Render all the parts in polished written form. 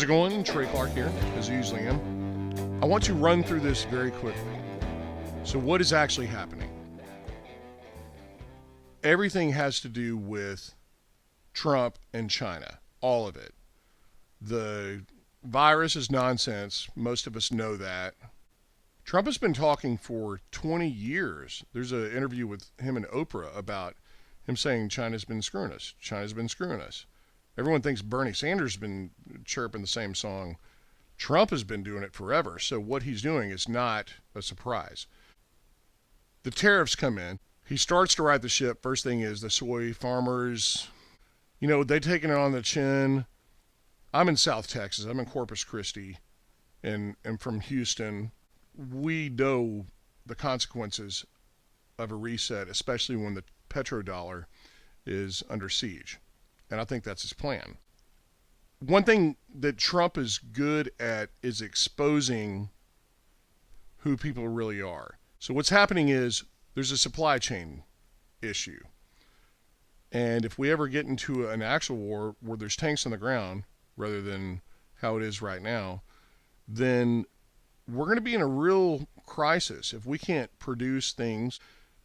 it going? Trey Clark here, as I usually am. I want to run through this very quickly. So what is actually happening? Everything has to do with Trump and China, all of it. The virus is nonsense. Most of us know that. Trump has been talking for 20 years. There's an interview with him and Oprah about him saying China's been screwing us. China's been screwing us. Everyone thinks Bernie Sanders has been chirping the same song. Trump has been doing it forever. So what he's doing is not a surprise. The tariffs come in. He starts to right the ship. First thing is the soy farmers, they taking it on the chin. I'm in South Texas. I'm in Corpus Christi and from Houston. We know the consequences of a reset, especially when the petrodollar is under siege. And I think that's his plan. One thing that Trump is good at is exposing who people really are. So what's happening is there's a supply chain issue. And if we ever get into an actual war where there's tanks on the ground rather than how it is right now, then we're going to be in a real crisis if we can't produce things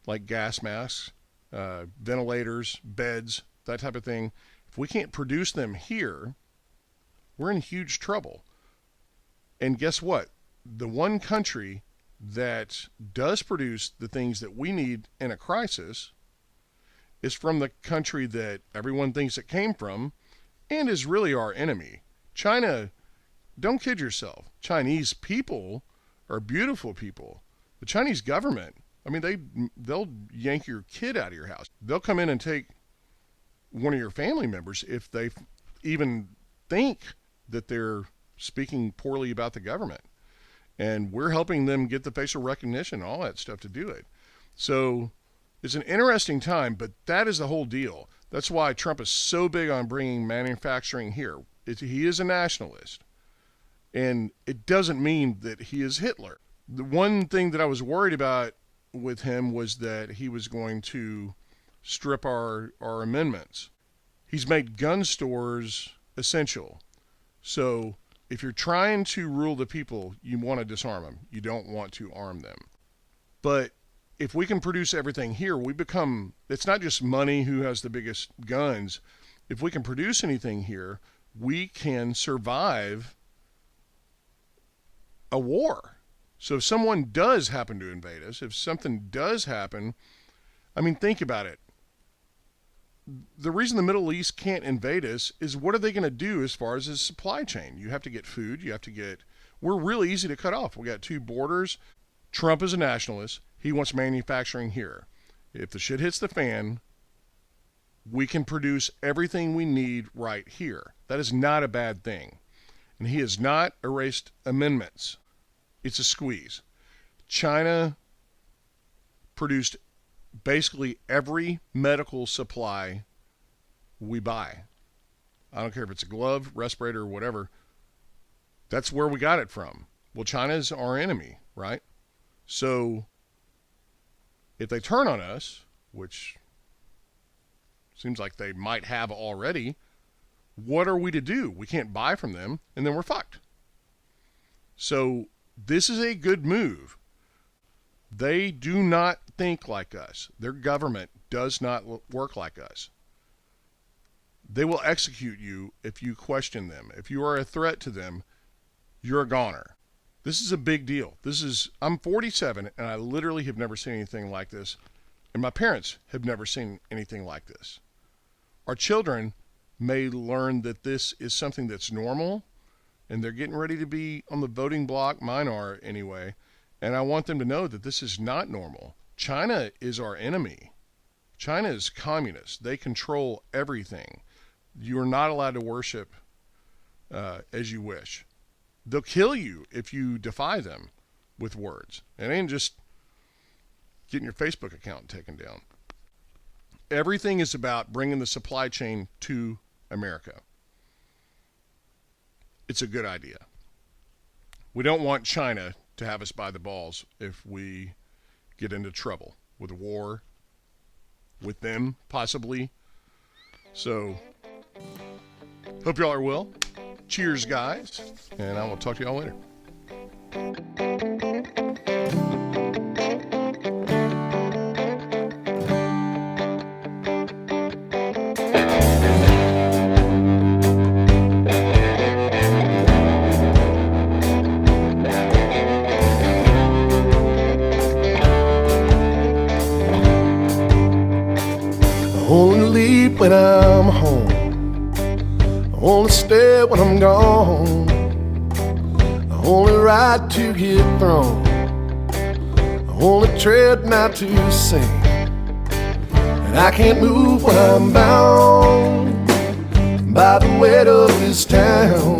like gas masks, ventilators, beds, that type of thing. If we can't produce them here, we're in huge trouble. And guess what? The one country that does produce the things that we need in a crisis is from the country that everyone thinks it came from and is really our enemy. China, don't kid yourself. Chinese people are beautiful people. The Chinese government, they'll yank your kid out of your house. They'll come in and take one of your family members if they even think that they're speaking poorly about the government. And we're helping them get the facial recognition, all that stuff to do it. So it's an interesting time, but that is the whole deal. That's why Trump is so big on bringing manufacturing here. He is a nationalist. And it doesn't mean that he is Hitler. The one thing that I was worried about with him was that he was going to strip our amendments. He's made gun stores essential. So if you're trying to rule the people, you want to disarm them. You don't want to arm them. But if we can produce everything here, it's not just money who has the biggest guns. If we can produce anything here, we can survive a war. So if someone does happen to invade us, if something does happen, think about it. The reason the Middle East can't invade us is what are they going to do as far as the supply chain? You have to get food. We're really easy to cut off. We got two borders. Trump is a nationalist. He wants manufacturing here. If the shit hits the fan, we can produce everything we need right here. That is not a bad thing. And he has not erased amendments. It's a squeeze. China produced basically every medical supply we buy. I don't care if it's a glove, respirator, or whatever. That's where we got it from. Well, China's our enemy, right? So if they turn on us, which seems like they might have already, what are we to do? We can't buy from them, and then we're fucked. So this is a good move. They do not think like us. Their government does not work like us. They will execute you if you question them. If you are a threat to them, you're a goner. This is a big deal. I'm 47, and I literally have never seen anything like this. And my parents have never seen anything like this. Our children may learn that this is something that's normal, and they're getting ready to be on the voting block. Mine are anyway. And I want them to know that this is not normal. China is our enemy. China is communist. They control everything. You are not allowed to worship as you wish. They'll kill you if you defy them with words. It ain't just getting your Facebook account taken down. Everything is about bringing the supply chain to America. It's a good idea. We don't want China to have us by the balls if we get into trouble with a war with them, possibly. So, hope y'all are well. Cheers, guys, and I will talk to y'all later. I only leave when I'm home. I only stay when I'm gone. I only ride to get thrown. I only tread not to sing. And I can't move when I'm bound by the weight of this town.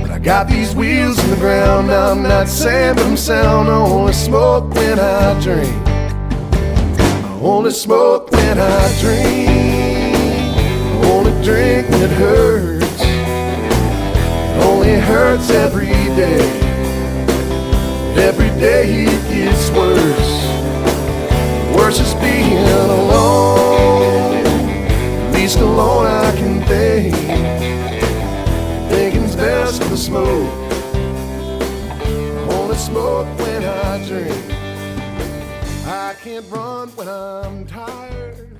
But I got these wheels in the ground. I'm not saying but I'm sound. I only smoke when I drink. Only smoke when I drink. Only drink when it hurts. It only hurts every day. Every day it gets worse. Worse is being alone. At least alone I can think. Thinking's best to smoke. Only smoke when I drink. I can't run when I'm tired.